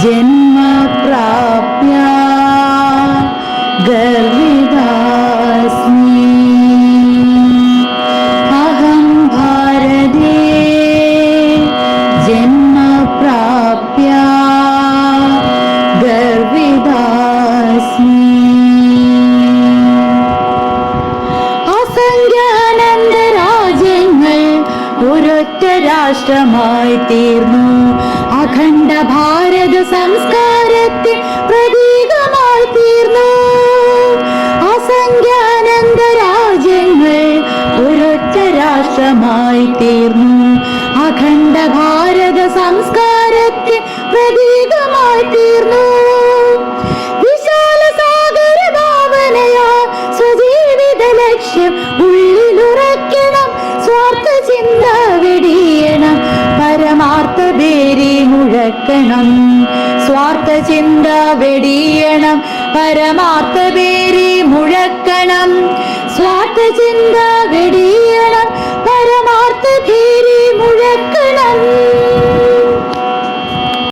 ജന്മപ്രാപ്യ ഗർവിതാസ്മി അഹം ഭാരതേ ജന്മപ്രാപ്യ ഗർവിതാസ്മി. അസംഖ്യാനന്ത രാജ്യങ്ങൾ ഒരൊറ്റ രാഷ്ട്രമായി തീർന്നു. അഖണ്ഡ ഭാരത സംസ്കാരത്തിൽ പ്രതീകമായി തീർന്നു. അസംഖ്യാനന്ത രാജ്യങ്ങൾ ഒരൊറ്റ രാഷ്ട്രമായി തീർന്നു. അഖണ്ഡ ഭാരത സംസ്കാരത്തിൽ പ്രതീകമായി തീർന്നു. വിശാല സാഗര ഭാവനയാ സ്വജീവിത ലക്ഷ്യം ഉള്ളിലുറയ്ക്കണം. സ്വാർത്ഥ ചിന്ത വെടിയണം, പരമാർത്ഥ പേരി മുഴക്കണം. സ്വാർത്ഥ ചിന്ത വെടിയണം, പരമാർത്ഥ പേരി മുഴക്കണം. സ്വാർത്ഥ ചിന്ത വെടി